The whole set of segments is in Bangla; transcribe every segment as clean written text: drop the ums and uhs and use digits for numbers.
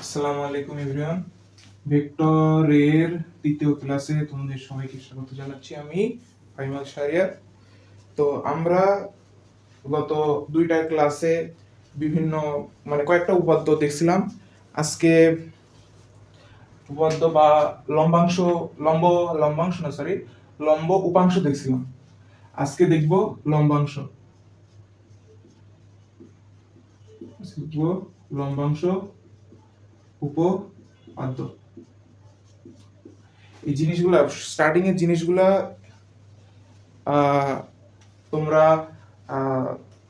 আসসালামু আলাইকুম এভরিওয়ান। ভেক্টরের তৃতীয় ক্লাসে তোমাদের সবাইকে স্বাগত জানাচ্ছি। আমি ফাইমাল শাহরিয়ার। তো আমরা গত দুইটা ক্লাসে বিভিন্ন কয়েকটা উপাদ্য দেখছিলাম। আজকে উপাদ্য বা লম্বাংশ লম্ব লম্বাংশ না সরি লম্ব উপাংশ দেখছিলাম। আজকে দেখব লম্বাংশ। লম্বাংশ উপপাদ্য। এই জিনিসগুলা স্টার্টিং এর জিনিসগুলা তোমরা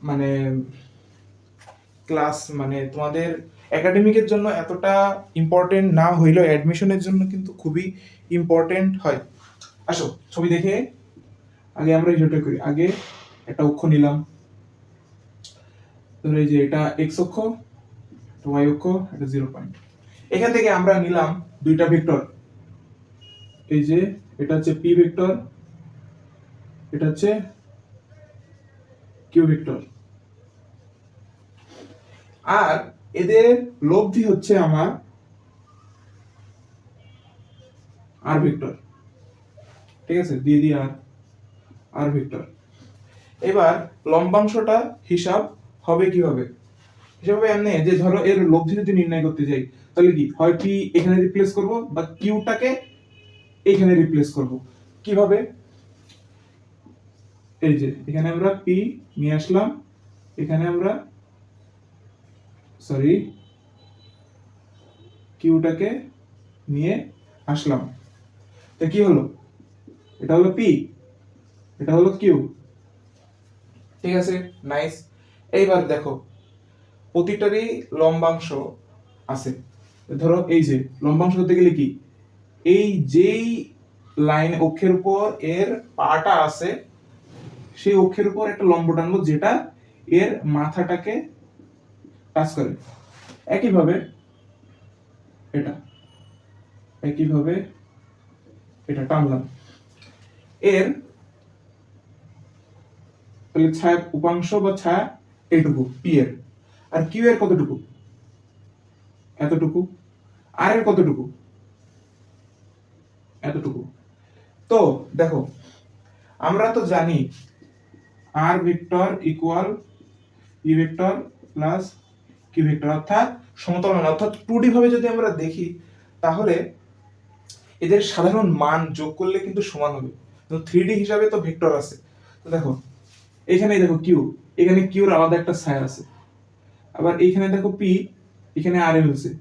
মানে ক্লাস তোমাদের একাডেমিকের জন্য এতটা ইম্পর্টেন্ট না হইলেও অ্যাডমিশনের জন্য কিন্তু খুবই ইম্পর্টেন্ট হয়। আসো ছবি দেখে আগে আমরা হিসাবটা করি। আগে একটা অক্ষ নিলাম, ধরো এই যে এটা এক্স অক্ষ, ওয়াই অক্ষ, এটা 0 পয়েন্ট। এখান থেকে আমরা নিলাম দুইটা ভেক্টর, এই যে এটা হচ্ছে পি ভেক্টর, এটা হচ্ছে কিউ ভেক্টর, আর এদের লব্ধি হচ্ছে আমার আর ভেক্টর। ঠিক আছে, দিয়ে দিই আর ভেক্টর। এবার লম্বাংশটা হিসাব হবে কিভাবে? হিসাব হবে এমনি যে ধরো এর লব্ধি যদি নির্ণয় করতে যাই, তাহলে কি হয়, পি এখানে রিপ্লেস করব বা কিউটাকে এখানে রিপ্লেস করব। কিভাবে? এই যে এখানে আমরা পি নিয়ে আসলাম, এখানে আমরা কিউটাকে নিয়ে আসলাম। তো কি হলো? এটা হলো পি, এটা হলো কিউ। ঠিক আছে, নাইস। এইবার দেখো প্রতিটারই লম্বাংশ আছে। ধরো এই যে লম্বাংশ করতে গেলে কি, এই যেই লাইন অক্ষের উপর এর পাটা আছে সেই অক্ষের উপর একটা লম্ব টানবো যেটা এর মাথাটাকে টাচ করে। একইভাবে এটা এটা টানলাম। এর তাহলে ছায়া উপাংশ বা ছায়া এইটুকু পি এর। আর কিউ এর কতটুকু? এতটুকু। আর এর কতটুকু? এতটুকু। তো দেখো আমরা তো জানি আর vector equal P vector plus Q vector, অর্থাৎ সমতল মান। অর্থাৎ 2D ভাবে যদি আমরা দেখি তাহলে এদের সাধারণ মান যোগ করলে কিন্তু সমান হবে। তো 3D হিসাবে তো ভেক্টর আছে। তো দেখো এখানে দেখো কিউ, এখানে কিউর আলাদা একটা ছায়া আছে। আবার এইখানে দেখো পি, এখানে আর এম আছে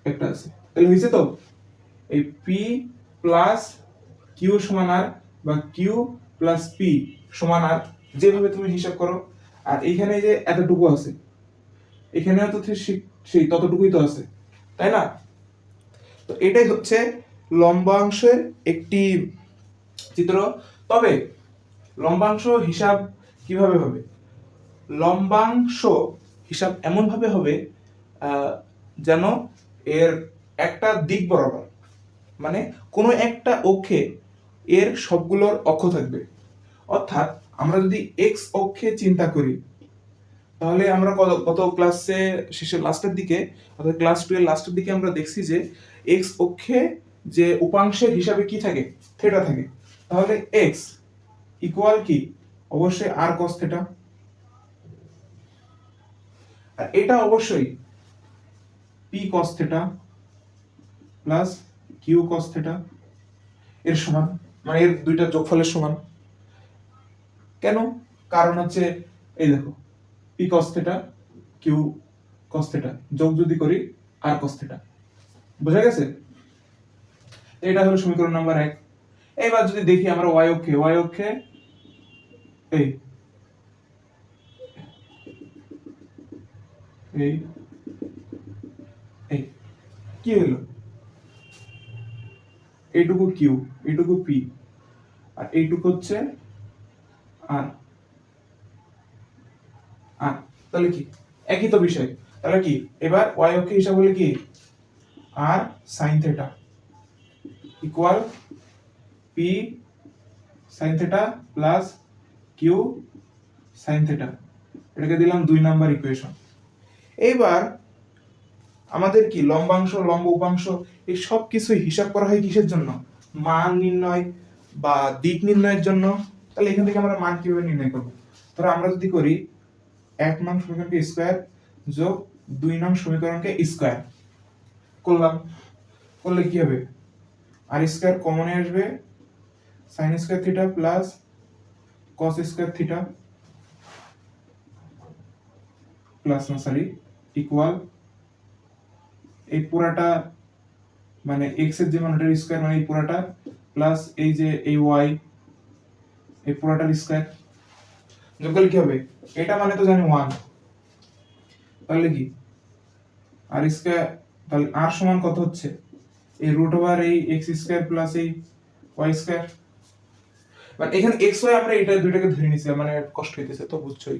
একটা আছে। তাহলে হয়েছে তো, এই পি প্লাস কিউ সমান আর বা কিউ প্লাস পি সমান আর, যেভাবে তুমি হিসাব করো। আর এইখানে যে এতটুকু আছে, এখানেও তো সেই ততটুকুই তো আছে, তাই না? তো এটাই হচ্ছে লম্বাংশের একটি চিত্র। তবে লম্বাংশ হিসাব কিভাবে হবে? লম্বাংশ হিসাব এমন ভাবে হবে যেন এর একটা দিক বরাবর, মানে কোনো একটা অক্ষে এর সবগুলোর অক্ষ থাকবে। অর্থাৎ আমরা যদি এক্স অক্ষে চিন্তা করি, তাহলে আমরা কত ক্লাসে শেষের লাস্টের দিকে, অর্থাৎ ক্লাস 2 এর লাস্টের দিকে আমরা দেখছি যে এক্স অক্ষে যে উপাংশের হিসাবে কি থাকে, থিটা থাকে। তাহলে এক্স ইকুয়াল কি, অবশ্যই আর cos থিটা। আর এটা অবশ্যই p cos theta plus q cos theta এর সমান, মানে এর দুইটা যোগফলের সমান। কেন? কারণ হচ্ছে এই দেখো p cos theta q cos theta যোগ যদি করি আর cos থিটা। বোঝা গেছে? এটা হলো সমীকরণ নাম্বার 1। এবার যদি দেখি আমরা y অক্ষে এই এই এই কি হলো, এইটুকু কিউ, এইটুকু পি, আর এইটুকু হচ্ছে আর আর তাহলে কি একই তো বিষয়। তাহলে কি এবার y অক্ষে হিসাব হলে কি আর sin theta equal p sin theta plus q sin theta. এটাকে দিলাম 2 নাম্বার ইকুয়েশন। এইবার আমাদের কি লম্বাংশ লম্ব উপাংশ এই সব কিছুই হিসাব করা হয় কিসের জন্য? মান নির্ণয় বা দিক নির্ণয়ের জন্য। তাহলে এখান থেকে আমরা মান কিভাবে নির্ণয় করব? ধরো আমরা যদি করি 1 নং সমীকরণকে স্কয়ার যোগ 2 নং সমীকরণকে স্কয়ার করলাম, করলে কি হবে? আর স্কয়ার কমনে আসবে, sin square theta plus cos square theta plus না সরি ইকুয়াল এই পুরাটা মানে x এর যে মানটার স্কয়ার মানে এই পুরাটা প্লাস এই যে এই y এই পুরাটার স্কয়ার যোগ করলে কি হবে? এটা মানে তো জানি 1, তাহলে কি আর স্কয়ার, তাহলে r সমান কত হচ্ছে? এই রুট ওভার এই x স্কয়ার প্লাস এই y স্কয়ার। মানে এখানে x y আমরা এটা দুইটাকে ধরে নিছি, মানে কষ্ট হইতেছে তো বুঝছই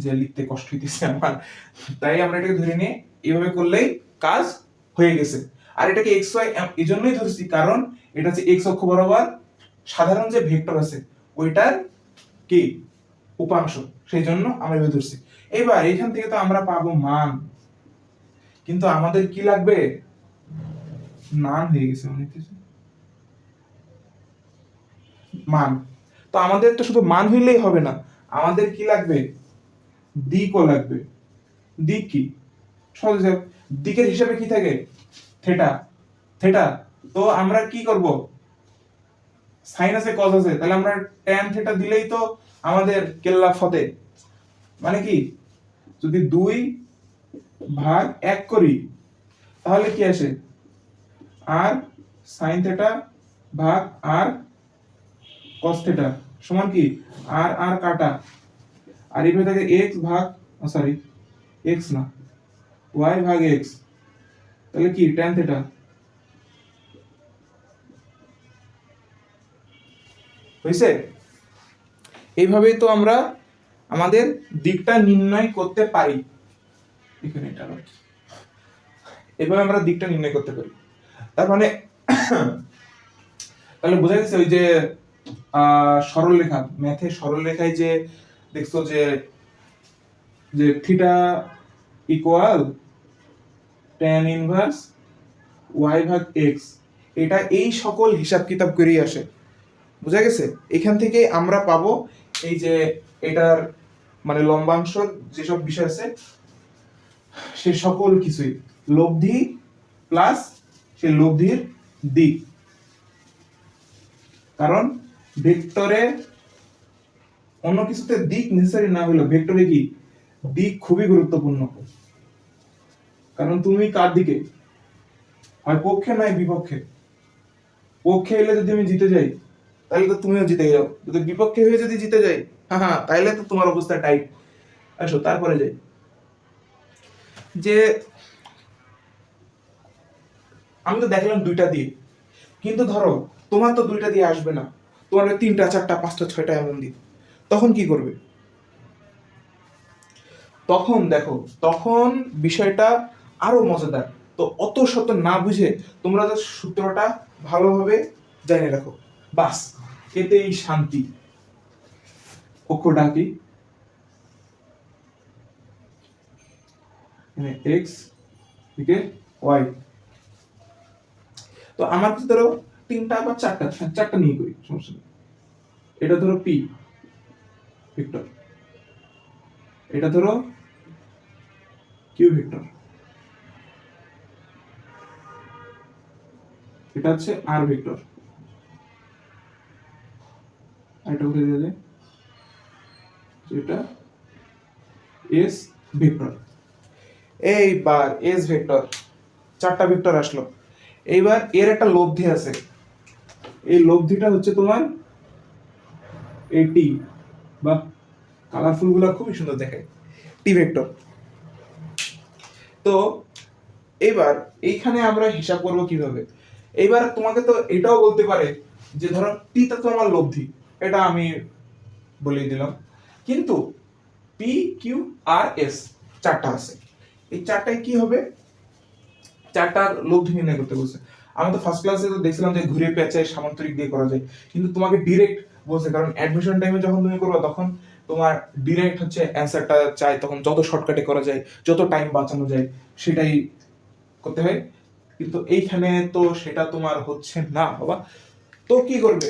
যে লিখতে কষ্ট হইতেছে আমার, তাই আমরা এটাকে ধরে নিয়ে এইভাবে করলেই কাজ হয়ে গেছে। আর এটাকে x y এজন্যই ধরছি কারণ এটা হচ্ছে x অক্ষ বরাবর সাধারণ যে ভেক্টর আছে ওইটার কি উপাংশ, সেই জন্য আমরা এভাবে ধরছি। এবার এখান থেকে তো আমরা পাবো মান, কিন্তু আমাদের কি লাগবে? মান হয়ে গেছে মনে হচ্ছে মান। তো আমাদের তো শুধু মান হইলেই হবে না, আমাদের কি লাগবে? দিকও লাগবে। দিক কি? সহজ, দিকের হিসাবে কি থাকে? থিটা। থিটা, তো আমরা কি করব? সাইন আছে কজ আছে, তাহলে আমরা ট্যান থিটা দিলেই তো আমাদের কেল্লা ফতে। মানে কি যদি 2/1 করি তাহলে কি আসে? আর সাইন থিটা ভাগ আর কস থিটা সমান কি? আর আর কাটা, আর এইভাবে থাকে x ভাগ সরি x না y ভাগ x, তাহলে কি tan থিটা হইছে। এইভাবেই তো আমরা আমাদের দিকটা নির্ণয় করতে পারি। এখানে এটা রাখি, এভাবে আমরা দিকটা নির্ণয় করতে পারি। তার মানে তাহলে বোঝা গেছে ওই যে সরলরেখা, ম্যাথে সরলরেখায় যে দেখছো যে যে theta equal tan inverse y ভাগ x, এটা এই সকল হিসাব কিতাব করেই আসে। বোঝা গেছে? এখান থেকে আমরা পাবো এই যে এটার মানে লম্বাংশ যেসব বিষয় আছে সে সকল কিছুই লব্ধি প্লাস সে লব্ধির দিক, কারণ ভেক্টরে অন্য কিছুতে দিক নেসেসারি না হলেও ভেক্টরে কি দিক খুবই গুরুত্বপূর্ণ। কারণ তুমি কার দিকে, হয় পক্ষে নয় বিপক্ষে। পক্ষে এলে যদি আমি জিতে যাই তাহলে তো তুমিও জিতে যাও, যদি বিপক্ষে হয়ে যদি জিতে যাই হ্যাঁ তাহলে তো তোমার অবস্থা টাইট। আসো তারপরে যাই যে আমি তো দেখলাম দুইটা দিয়ে, কিন্তু ধরো তোমার তো দুইটা দিয়ে আসবে না, তোমার 3টা 4টা 5টা 6টা এমন দিয়ে, তখন কি করবে? তখন দেখো তখন বিষয়টা আরো মজাদার। তো অত শত না বুঝে তোমরা তো সূত্রটা ভালোভাবে জেনে রাখো, বাস এতেই শান্তি। অক্ষরটা কি এক্স দিকে ওয়াই, তো আমার কাছে ধরো 3টা বা 4টা, 4টা নিয়ে করি সমস্যা নেই। এটা ধরো পি ভেক্টর, এটা ধরো কিউ ভেক্টর, এটা হচ্ছে আর ভেক্টর, আর এটা উঠে দিয়ে এটা এস ভেক্টর। এইবার এস ভেক্টর 4টা ভেক্টর আসলো। এইবার এর একটা লব্ধি আছে, এই লব্ধিটা হচ্ছে তোমার এই টি, বা কালারফুল গুলা খুবই সুন্দর দেখায়, টি ভেক্টর। তো এবার এইখানে আমরা হিসাব করব কিভাবে? এইবার তোমাকে তো এটাও বলতে পারে যে ধরো টিটা তো আমার লব্ধি, এটা আমি বলে দিলাম, কিন্তু পি কিউ আর এস 4টা আছে, এই 4টায় কি হবে? 4টার লব্ধি নির্ণয় করতে বলছে। আমি তো ফার্স্ট ক্লাসে তো দেখছিলাম যে ঘুরে পেঁচায় সামান্তরিক দিয়ে করা যায়, কিন্তু তোমাকে ডিরেক্ট বলছে, কারণ অ্যাডমিশন টাইমে যখন তুমি করবে তখন তোমার ডিরেক্ট হচ্ছে অ্যান্সারটা চাই, তখন যত শর্টকাটে করা যায় যত টাইম বাঁচানো যায় সেটাই করতে হয়, কিন্তু এইখানে তো সেটা তোমার হচ্ছে না বাবা। তো কি করবে,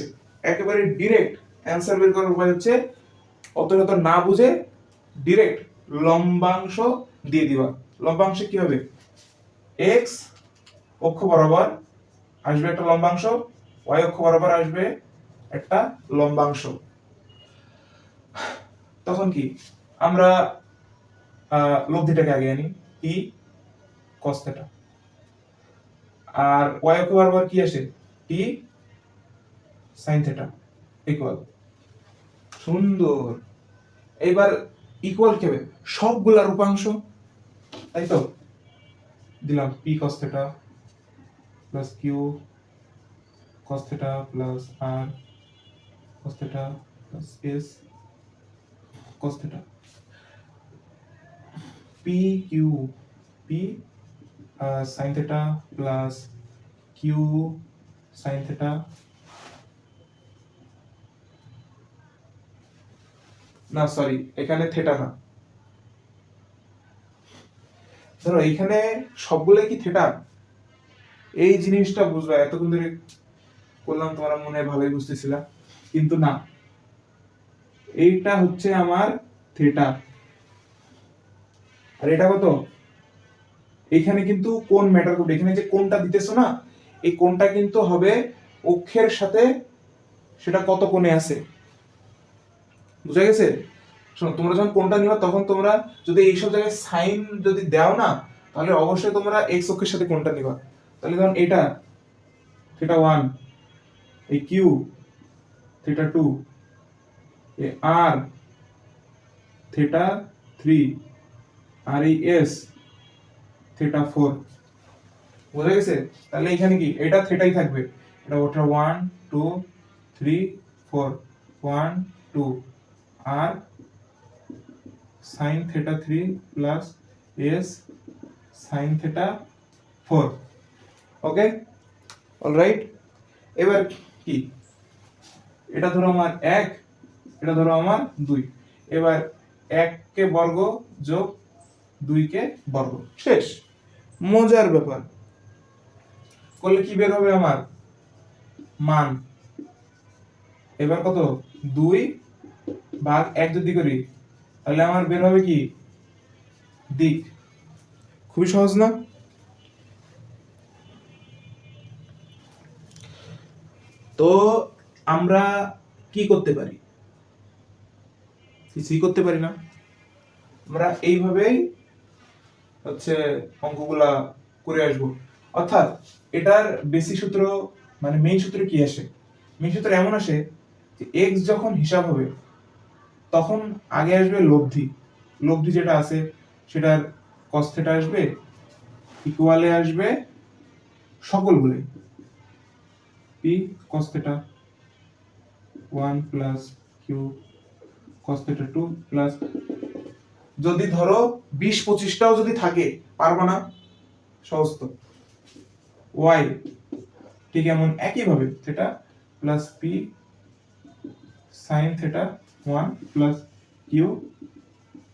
একেবারে ডিরেক্ট অ্যান্সার বের করার উপায় হচ্ছে অত না বুঝে ডিরেক্ট লম্বাংশ দিয়ে দিবা। লম্বাংশে কি হবে, এক্স অক্ষ বরাবর আসবে একটা লম্বাংশ, ওয়াই অক্ষ বরাবর আসবে একটা লম্বাংশ। তখন কি আমরা লব্ধিটাকে আগে আনি, ই cos থিটা, আর ওয়াই অক্ষ বরাবর কি আসে, টি sin থিটা ইকুয়াল। সুন্দর। এবার ইকুয়াল কি হবে, সবগুলার উপাংশ, তাই তো দিলাম p cos theta plus q cos theta plus r cos theta plus s cos theta, p q p sin theta plus q sin theta, না সরি এখানে থিটা না, ধরো এইখানে সবগুলো কি থিটা, এই জিনিসটা বুঝবা, এতক্ষণ ধরে করলাম তোমরা মনে হয় ভালোই বুঝতেছিলা, কিন্তু না, এইটা হচ্ছে আমার থিটা, আর এটা কত, এখানে কিন্তু কোণ ম্যাটার করবে, এখানে যে কোণটা দিতেছো না, এই কোণটা কিন্তু হবে অক্ষের সাথে সেটা কত কোণে আছে, বুঝা গেছে? শোনো, তোমরা যখন কোণটা নিবা তখন তোমরা যদি এইসব জায়গায় সাইন যদি দাও না, তাহলে অবশ্যই তোমরা এক্স অক্ষের সাথে কোণটা নিবা। তাহলে ধরুন এটা থিটা 1, এই কিউ থিটা 2, এই আর থিটা 3, আর এই এস থিটা 4, বুঝা গেছে? তাহলে এখানে কি এটা থিটাই থাকবে, এটা ওটা 1 2 3 4, 1 2, আর sin theta 3 plus s sin theta 4, okay alright. এবার কি, এটা ধরো আমার 1, এটা ধরো আমার 2, এবার 1 কে বর্গ যোগ 2 কে বর্গ, শেষ। মজার ব্যাপার, করলে কি বের হবে আমার মান, এবার কত 2 ভাগ 1 যদি করি তাহলে আমার বের হবে কি দিক। খুবই সহজ না? তো আমরা কি করতে পারি, কিছুই করতে পারি না, আমরা এইভাবেই হচ্ছে অঙ্কগুলা করে আসবো। অর্থাৎ এটার বেসিক সূত্র মানে মেইন সূত্র কি আসে, মেইন সূত্র এমন আসে যে x যখন হিসাব হবে তখন আগে আসবে লব্ধি, লব্ধি যেটা আছে সেটার cos থিটা আসবে, ইকুয়ালে আসবে সকলগুলোই p cos theta 1 plus q cos theta 2 plus, যদি ধরো 20-25টাও যদি থাকে পারবা না, সহজ তো, y ঠিক এমন একই ভাবে theta plus p sin theta 1 plus q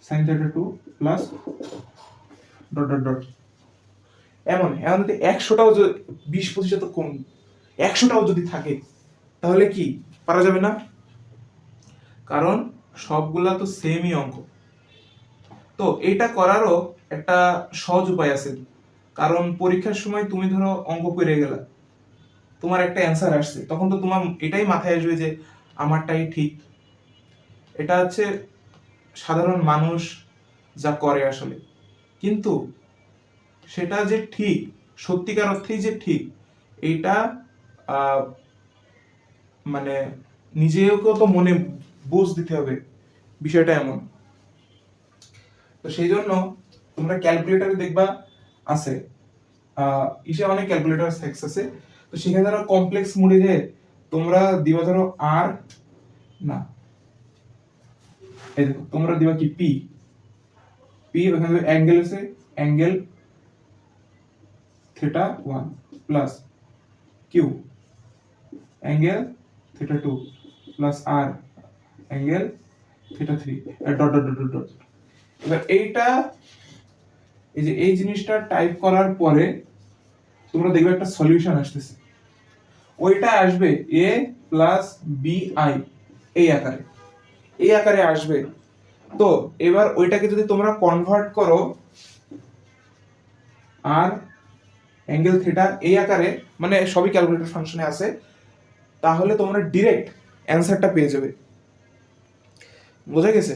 sin theta 2 plus dot dot dot, এমন এমন যদি 100টাও যদি 20-25 তো কম, 100টাও যদি থাকে তাহলে কি পারা যাবে না, কারণ সবগুলা তো সেমই অঙ্ক। তো এটা করারও একটা সহজ উপায় আছে, কারণ পরীক্ষার সময় তুমি ধরো অঙ্ক করে গেলা, তোমার একটা অ্যান্সার আসছে, তখন তো তোমার এটাই মাথায় আসবে যে আমারটাই ঠিক। এটা হচ্ছে সাধারণ মানুষ যা করে আসলে, কিন্তু সেটা যে ঠিক, সত্যিকার অর্থেই যে ঠিক, এইটা মানে নিজেকেও তো মনে বুঝ দিতে হবে, বিষয়টা এমন। তো সেই জন্য তোমরা ক্যালকুলেটরে দেখবা আছে, ইসে অনেক ক্যালকুলেটর সেক্স আছে, তো সেখানে ধরো কমপ্লেক্স মোডে যে তোমরা দিবা ধরো আর না, এই দেখো তোমরা দিবা কি পি, পি ওখানে অ্যাঙ্গেল আছে, angle theta 1 plus Q angle theta 2 plus আর angle theta 3, dot dot dot dot. এবার এইটা এই যে এই জিনিসটা টাইপ করার পরে তোমরা দেখবে একটা সলিউশন আসতেছে, ওইটা আসবে a প্লাস বি আই এই আকারে আসবে। তো এবার ওইটাকে যদি তোমরা কনভার্ট করো আর অ্যাঙ্গেল থিটা এই আকারে, মানে সবই ক্যালকুলেটর ফাংশনে আছে, তাহলে তোমরা ডিরেক্ট অ্যান্সারটা পেয়ে যাবে। বোঝা গেছে?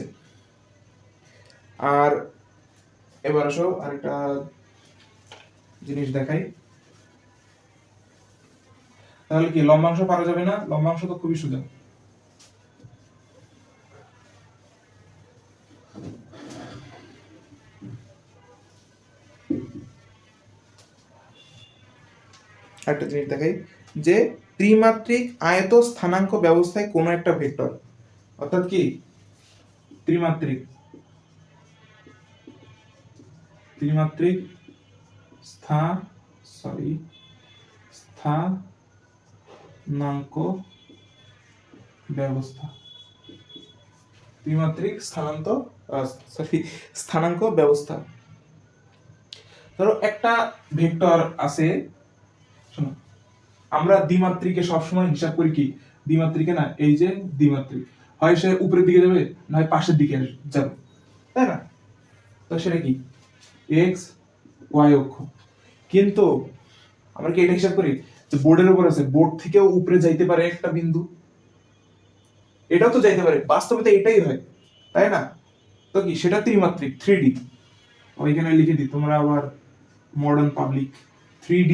আর এবার আসো আরেকটা জিনিস দেখাই। তাহলে কি লম্বাংশ পারা যাবে না? লম্বাংশ তো খুবই সোজা। একটা জিনিস দেখাই যে ত্রিমাত্রিক আয়ত স্থানাঙ্ক ব্যবস্থায় কোনো একটা ভেক্টর, অর্থাৎ কি ত্রিমাত্রিক ত্রিমাত্রিক স্থানাঙ্ক ব্যবস্থা, ত্রিমাত্রিক স্থানাঙ্ক ব্যবস্থা। ধরো একটা ভেক্টর আছে, শোনো আমরা দ্বিমাত্রিকে সবসময় হিসাব করি কি, দ্বিমাত্রিকে না, এই যে দ্বিমাত্রিক হয় সে উপরের দিকে যাবে না হয় পাশের দিকে যাবে, তাই না? তো সেটা কি এক্স ওয়াই অক্ষ। কিন্তু আমরা কি এটা হিসাব করি যে বোর্ডের উপর আছে, বোর্ড থেকেও উপরে যাইতে পারে একটা বিন্দু, এটাও তো যাইতে পারে, বাস্তবে তো এটাই হয়, তাই না? তো কি সেটা ত্রিমাত্রিক 3D। ওইখানে লিখে দিই, তোমরা আবার মডার্ন পাবলিক 3D।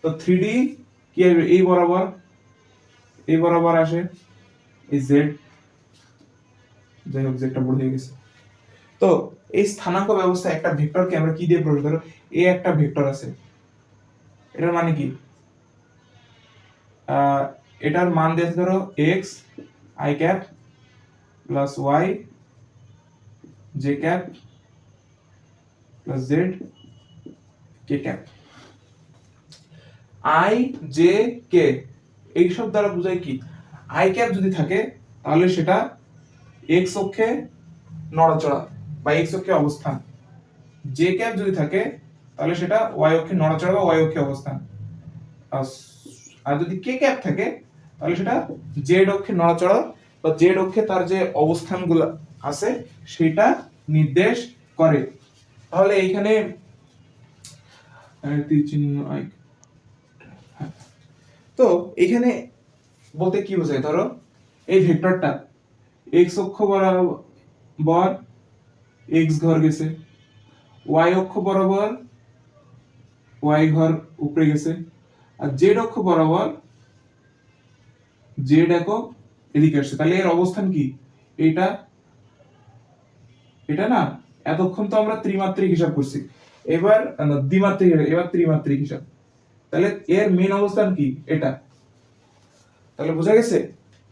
তো 3D কি হবে, এই বরাবর আসে এই জেড, যাই হোক জেডটা বড় হয়ে গেছে। তো এই স্থানাঙ্ক ব্যবস্থা একটা ভেক্টরকে আমরা কি দিয়ে প্রকাশ করব, এ একটা ভেক্টর আছে, এটার মানে কি এটার মান দিয়েছে ধরো x i cap plus y j cap plus z k cap. i j k এইসব দ্বারা বোঝায় কি, i ক্যাপ যদি থাকে তাহলে সেটা x অক্ষে নড়াচড়া বা x অক্ষে অবস্থান, j ক্যাপ যদি থাকে তাহলে সেটা y অক্ষে নড়াচড়া বা y অক্ষে অবস্থান, আর যদি কে ক্যাপ থাকে তাহলে সেটা জেড অক্ষে নড়াচড়া বা জেড অক্ষে তার যে অবস্থানগুলো আছে সেটা নির্দেশ করে। তাহলে এইখানে তো এখানে বলতে কি বোঝায়, ধরো এই ভেক্টরটা x অক্ষ বরাবর x ঘর গেছে, y অক্ষ বরাবর y ঘর উপরে গেছে, আর z অক্ষ বরাবর z একক এদিকে আসছে। তাহলে এর অবস্থান কি, এটা না, এতক্ষণ তো আমরা ত্রিমাত্রিক হিসাব করছি, এবার দ্বিমাত্রিক, এবার ত্রিমাত্রিক হিসাব। তাহলে এর মেন অবস্থান কি, এটা। তাহলে বোঝা গেছে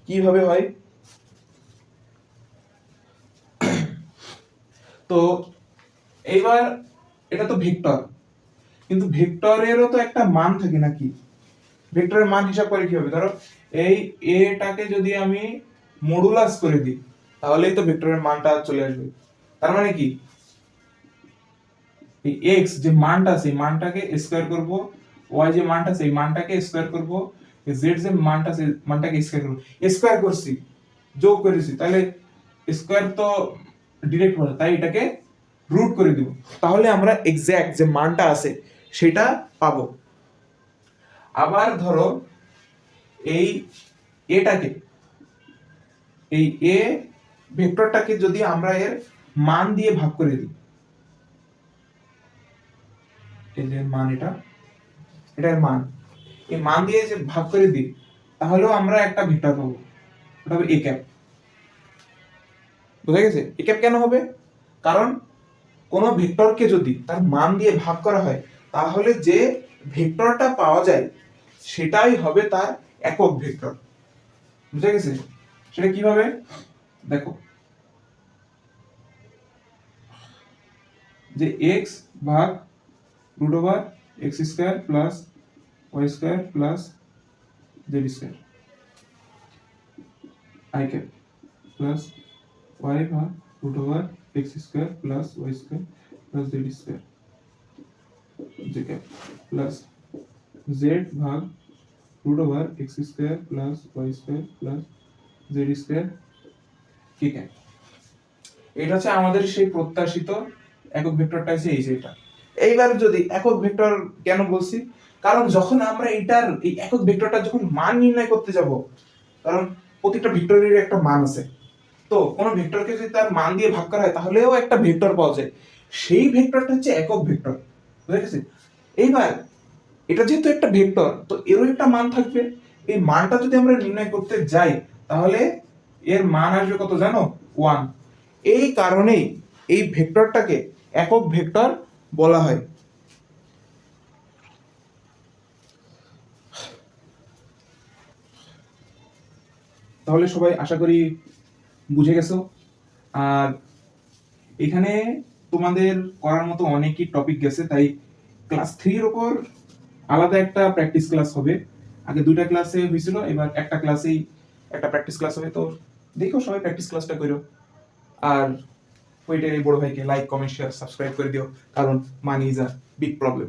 কিভাবে হয়। তো এইবার এটা তো ভেক্টর, কিন্তু ভেক্টরেরও তো একটা মান থাকে নাকি, ভেক্টরের মান হিসাব করে কি হবে, ধরো এই এটাকে যদি আমি মডুলাস করে দিই তাহলেই তো ভেক্টরের মানটা চলে আসবে। তার মানে কি এই x যে মানটা আছে এই মানটাকে স্কয়ার করব, y যে মানটা আছে এই মানটাকে স্কয়ার করব, z যে মানটা আছে মানটাকে স্কয়ার করব, স্কয়ার করছি যোগ করেছি, তাহলে স্কয়ার তো ডিরেক্ট হবে, তাই এটাকে রুট করে দিব, তাহলে আমরা এক্সাক্ট যে মানটা আছে সেটা পাবো। আবার ধরো এই এটাকে, এই এ ভেক্টরটাকে যদি আমরা এর মান দিয়ে ভাগ করে দিই, এই যে মান এটার মান, এই মান দিয়ে যে ভাগ করে দিই তাহলেও আমরা একটা ভেক্টর পাবো, ওটা হবে এ ক্যাপ। বুঝা গেছে? এ ক্যাপ কেন হবে, কারণ কোন ভেক্টরকে যদি তার মান দিয়ে ভাগ করা হয় তাহলে যে ভেক্টরটা পাওয়া যায় সেটাই হবে তার একক ভেক্টর। বুঝা গেছে? সেটা কিভাবে দেখো, যে x ভাগ root over x square plus y square plus z square i cap plus y ভাগ root over x square plus y square plus Z square J cap plus Z ভাগ root over X square plus Y square plus Z square K cap. এটা হচ্ছে আমাদের সেই প্রত্যাশিত একক ভেক্টরটা আছে এই যে এটা। এইবার যদি একক ভেক্টর কেন বলছি, কারণ যখন আমরা এটার এই একক ভেক্টরটা যখন মান নির্ণয় করতে যাব, কারণ প্রত্যেকটা ভেক্টরের একটা মান আছে, তো কোন ভেক্টরকে যদি তার মান দিয়ে ভাগ করা হয় তাহলেও একটা ভেক্টর পাওয়া যায়, সেই ভেক্টরটা হচ্ছে একক ভেক্টর। বুঝা গেছে? এইবার এটা যেহেতু একটা ভেক্টর, তো এরও একটা মান থাকবে। এই মানটা যদি আমরা নির্ণয় করতে যাই তাহলে এর মান আসবে কত জানো? 1। এই কারণেই এই ভেক্টরটাকে একক ভেক্টর বলা হয়। তাহলে সবাই আশা করি বুঝে গেছো। আর এখানে তোমাদের করার মতো অনেকই টপিক গেছে, তাই ক্লাস 3 এর উপর আলাদা একটা প্র্যাকটিস ক্লাস হবে। আগে 2টা ক্লাসে হয়েছিল, এবার একটা ক্লাসেই একটা প্র্যাকটিস ক্লাস হবে। তো দেখো সবাই প্র্যাকটিস ক্লাসটা করো। আর ওইটাই বড় ভাইকে লাইক কমেন্ট শেয়ার সাবস্ক্রাইব করে দিও, কারণ money is a big problem.